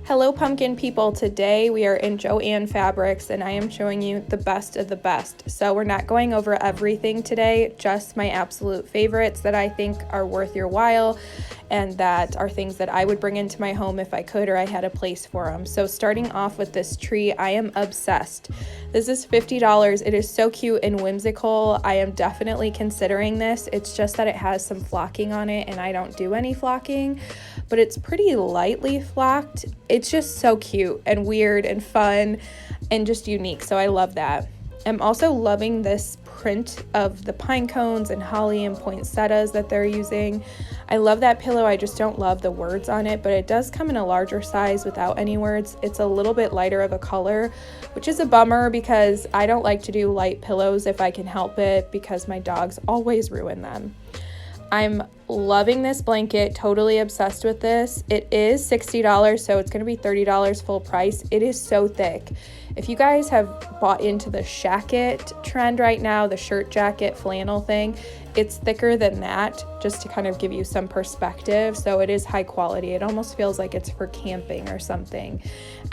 Hello pumpkin people, today we are in Joann fabrics and I am showing you the best of the best. So we're not going over everything today, just my absolute favorites that I think are worth your while and that are things that I would bring into my home if I could or I had a place for them. So starting off with this tree, I am obsessed. This is $50. It is so cute and whimsical. I am definitely considering this. It's just that it has some flocking on it and I don't do any flocking, but it's pretty lightly flocked. It's just so cute and weird and fun and just unique. So I love that. I'm also loving this print of the pine cones and holly and poinsettias that they're using. I love that pillow. I just don't love the words on it, but it does come in a larger size without any words. It's a little bit lighter of a color, which is a bummer because I don't like to do light pillows if I can help it because my dogs always ruin them. I'm loving this blanket, totally obsessed with this. It is $60, so it's going to be $30 full price. It is so thick. If you guys have bought into the shacket trend right now, the shirt jacket flannel thing, it's thicker than that, just to kind of give you some perspective. So it is high quality. It almost feels like it's for camping or something.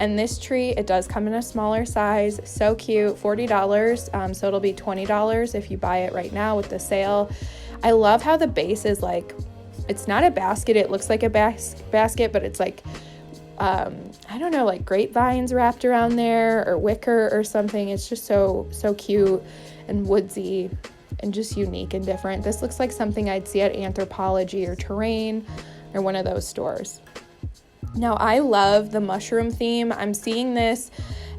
And this tree, it does come in a smaller size. So cute, $40. So it'll be $20 if you buy it right now with the sale. I love how the base is like, it's not a basket, it looks like a basket, but it's like, I don't know, like grapevines wrapped around there or wicker or something. It's just so cute and woodsy and just unique and different. This looks like something I'd see at Anthropologie or Terrain or one of those stores. Now, I love the mushroom theme. I'm seeing this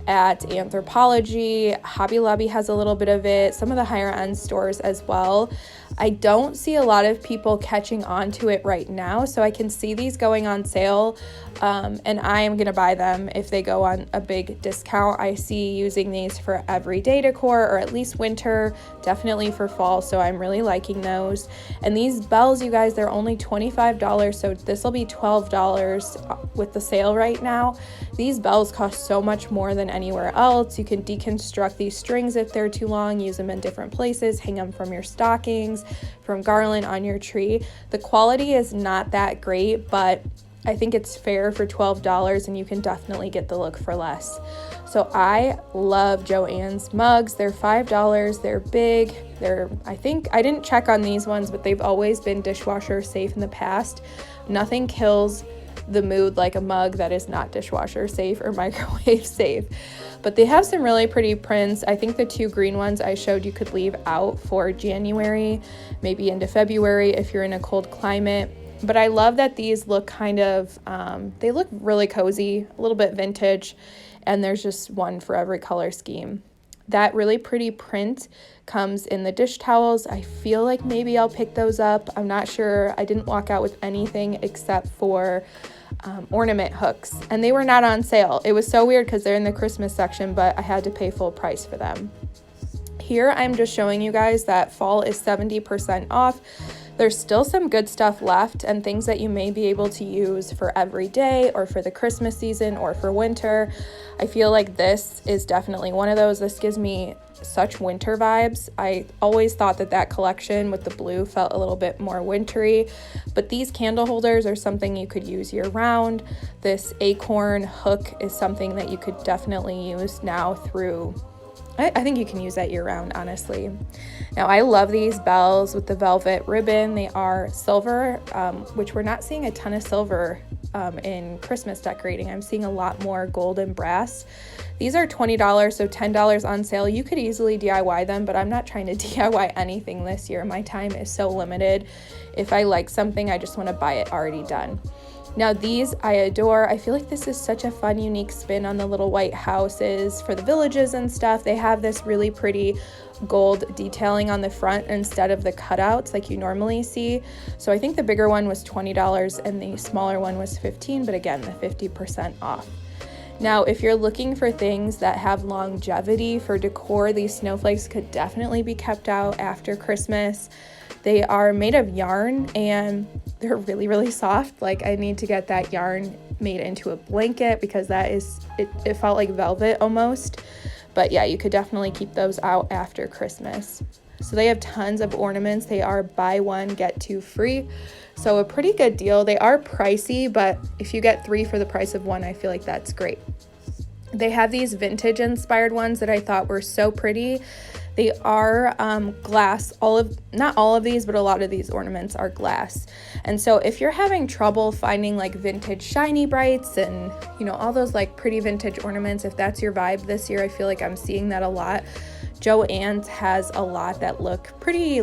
at Anthropologie. Hobby Lobby has a little bit of it, some of the higher end stores as well. I don't see a lot of people catching on to it right now, so I can see these going on sale, and I am going to buy them if they go on a big discount. I see using these for everyday decor or at least winter, definitely for fall, so I'm really liking those. And these bells, you guys, they're only $25, so this will be $12 with the sale right now. These bells cost so much more than anywhere else. You can deconstruct these strings if they're too long, use them in different places, hang them from your stockings, from garland on your tree. The quality is not that great, but I think it's fair for $12 and you can definitely get the look for less. So I love Joann's mugs. They're $5. They're big. I think I didn't check on these ones, but they've always been dishwasher safe in the past. Nothing kills the mood like a mug that is not dishwasher safe or microwave safe. But they have some really pretty prints. I think the two green ones I showed you could leave out for January, maybe into February if you're in a cold climate. But I love that these look kind of, they look really cozy, a little bit vintage, and there's just one for every color scheme. That really pretty print comes in the dish towels. I feel like maybe I'll pick those up. I'm not sure. I didn't walk out with anything except for ornament hooks, and they were not on sale. It was so weird because they're in the Christmas section, but I had to pay full price for them. Here I'm just showing you guys that fall is 70% off. There's still some good stuff left and things that you may be able to use for every day or for the Christmas season or for winter. I feel like this is definitely one of those. This gives me such winter vibes. I always thought that collection with the blue felt a little bit more wintry, but these candle holders are something you could use year round. This acorn hook is something that you could definitely use now through, I think you can use that year round, honestly. Now, I love these bells with the velvet ribbon. They are silver, which we're not seeing a ton of silver in Christmas decorating. I'm seeing a lot more gold and brass. These are $20, so $10 on sale. You could easily DIY them, but I'm not trying to DIY anything this year. My time is so limited. If I like something, I just want to buy it already done. Now these I adore. I feel like this is such a fun, unique spin on the little white houses for the villages and stuff. They have this really pretty gold detailing on the front instead of the cutouts like you normally see. So I think the bigger one was $20 and the smaller one was $15, but again, the 50% off. Now, if you're looking for things that have longevity for decor, these snowflakes could definitely be kept out after Christmas. They are made of yarn and they're really, really soft. Like, I need to get that yarn made into a blanket because that is, it felt like velvet almost. But yeah, you could definitely keep those out after Christmas. So they have tons of ornaments. They are buy one, get two free. So a pretty good deal. They are pricey, but if you get 3 for the price of 1, I feel like that's great. They have these vintage inspired ones that I thought were so pretty. They are glass. Not all of these, but a lot of these ornaments are glass. And so if you're having trouble finding like vintage shiny brights and, you know, all those like pretty vintage ornaments, if that's your vibe this year, I feel like I'm seeing that a lot. Joann has a lot that look pretty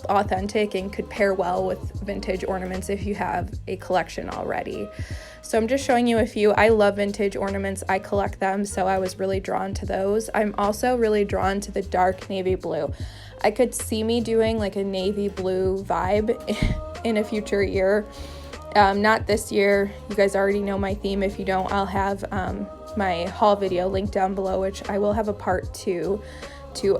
authentic and could pair well with vintage ornaments if you have a collection already. So I'm just showing you a few. I love vintage ornaments. I collect them, so I was really drawn to those. I'm also really drawn to the dark navy blue. I could see me doing like a navy blue vibe in a future year. Not this year. You guys already know my theme. If you don't, I'll have my haul video linked down below, which I will have a part 2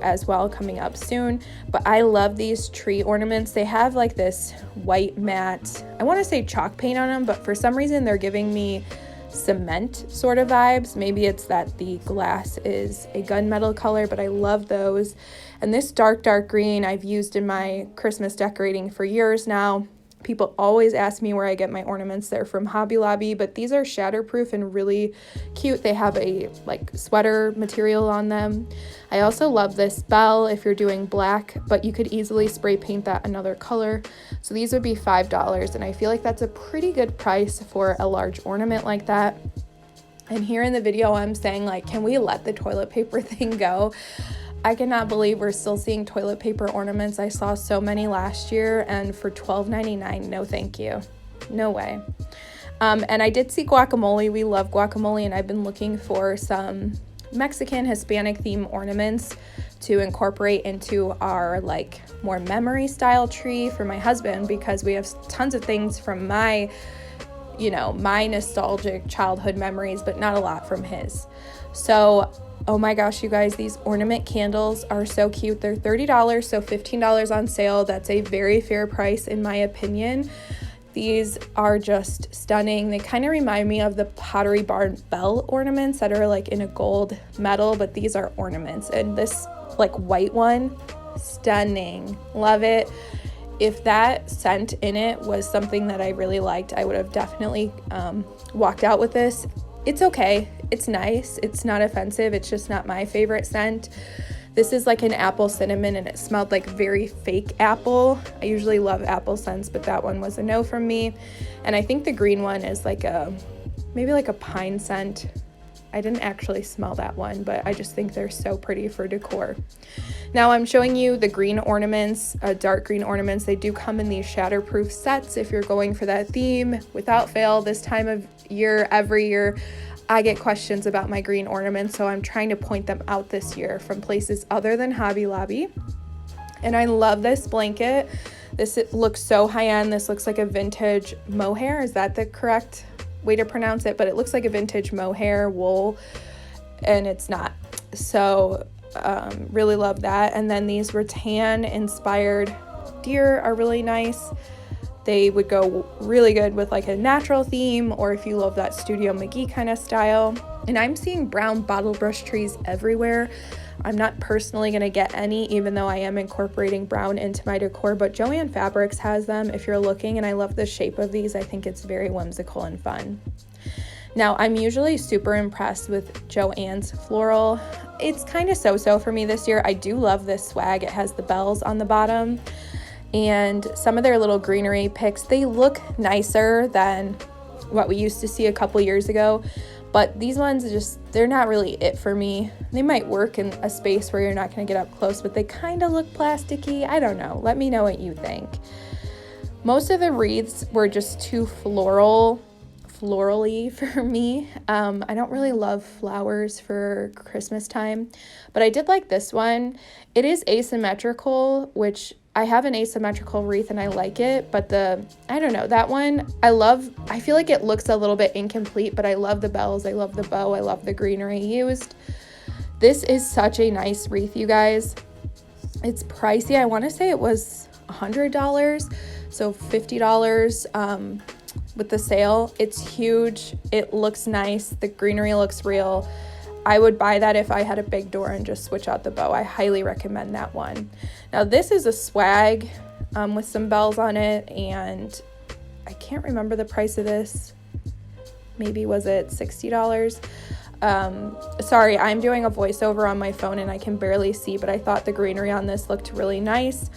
as well coming up soon. But I love these tree ornaments. They have like this white matte, I want to say chalk paint on them, but for some reason they're giving me cement sort of vibes. Maybe it's that the glass is a gunmetal color, but I love those. And this dark green I've used in my Christmas decorating for years now. People always ask me where I get my ornaments. They're from Hobby Lobby, but these are shatterproof and really cute. They have a like sweater material on them. I also love this bell if you're doing black, but you could easily spray paint that another color. So these would be $5, and I feel like that's a pretty good price for a large ornament like that. And here in the video, I'm saying like, can we let the toilet paper thing go? I cannot believe we're still seeing toilet paper ornaments. I saw so many last year, and for $12.99, no thank you. No way. And I did see guacamole. We love guacamole, and I've been looking for some Mexican, Hispanic theme ornaments to incorporate into our like more memory style tree for my husband, because we have tons of things from my nostalgic childhood memories, but not a lot from his. So oh my gosh, you guys, these ornament candles are so cute. They're $30, so $15 on sale. That's a very fair price in my opinion. These are just stunning. They kind of remind me of the Pottery Barn bell ornaments that are like in a gold metal, but these are ornaments. And this like white one, stunning. Love it. If that scent in it was something that I really liked, I would have definitely walked out with this. It's okay. It's nice. It's not offensive. It's just not my favorite scent. This is like an apple cinnamon, and it smelled like very fake apple. I usually love apple scents, but that one was a no from me. And I think the green one is like maybe like a pine scent. I didn't actually smell that one, but I just think they're so pretty for decor. Now I'm showing you the green ornaments, dark green ornaments. They do come in these shatterproof sets if you're going for that theme. Without fail, this time of year, every year, I get questions about my green ornaments, so I'm trying to point them out this year from places other than Hobby Lobby. And I love this blanket. This looks so high-end. This looks like a vintage mohair. Is that the correct way to pronounce it? But it looks like a vintage mohair wool, and it's not. So really love that. And then these rattan inspired deer are really nice. They would go really good with like a natural theme, or if you love that Studio McGee kind of style. And I'm seeing brown bottle brush trees everywhere. I'm not personally going to get any, even though I am incorporating brown into my decor, but Joann Fabrics has them if you're looking, and I love the shape of these. I think it's very whimsical and fun. Now, I'm usually super impressed with Joann's Floral. It's kind of so-so for me this year. I do love this swag. It has the bells on the bottom, and some of their little greenery picks, they look nicer than what we used to see a couple years ago. But these ones they're not really it for me. They might work in a space where you're not going to get up close, but they kind of look plasticky. I don't know. Let me know what you think. Most of the wreaths were just too florally for me. I don't really love flowers for Christmas time, but I did like this one. It is asymmetrical, which I have an asymmetrical wreath and I like it, but I don't know, that one I feel like it looks a little bit incomplete, but I love the bells, I love the bow, I love the greenery used. This is such a nice wreath, you guys. It's pricey. I want to say it was $100, so $50 with the sale. It's huge. It looks nice. The greenery looks real. I would buy that if I had a big door and just switch out the bow. I highly recommend that one. Now this is a swag with some bells on it, and I can't remember the price of this. Maybe was it $60? Sorry, I'm doing a voiceover on my phone and I can barely see, but I thought the greenery on this looked really nice.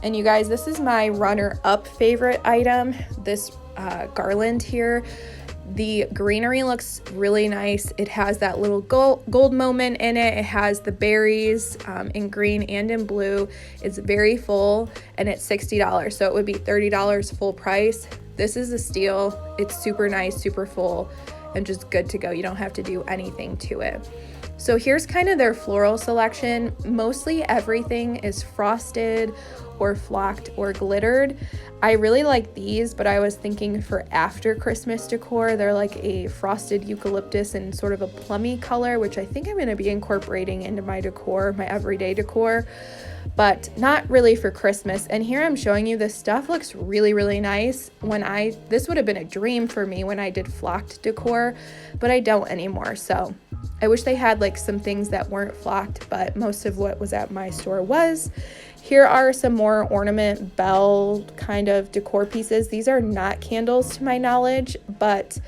And you guys, this is my runner-up favorite item, this garland here. The greenery looks really nice. It has that little gold moment in it. It has the berries in green and in blue. It's very full, and it's $60, so it would be $30 full price. This is a steal. It's super nice, super full, and just good to go. You don't have to do anything to it. So here's kind of their floral selection. Mostly everything is frosted or flocked or glittered. I really like these, but I was thinking for after Christmas decor, they're like a frosted eucalyptus and sort of a plummy color, which I think I'm going to be incorporating into my decor, my everyday decor, but not really for Christmas. And here I'm showing you this stuff looks really, really nice. This would have been a dream for me when I did flocked decor, but I don't anymore. So I wish they had like some things that weren't flocked, but most of what was at my store was. Here are some more ornament bell kind of decor pieces. These are not candles to my knowledge, but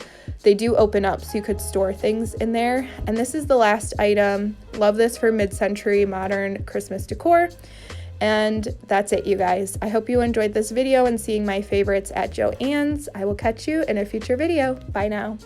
they do open up so you could store things in there. And this is the last item. Love this for mid-century modern Christmas decor. And that's it, you guys. I hope you enjoyed this video and seeing my favorites at Joann's. I will catch you in a future video. Bye now.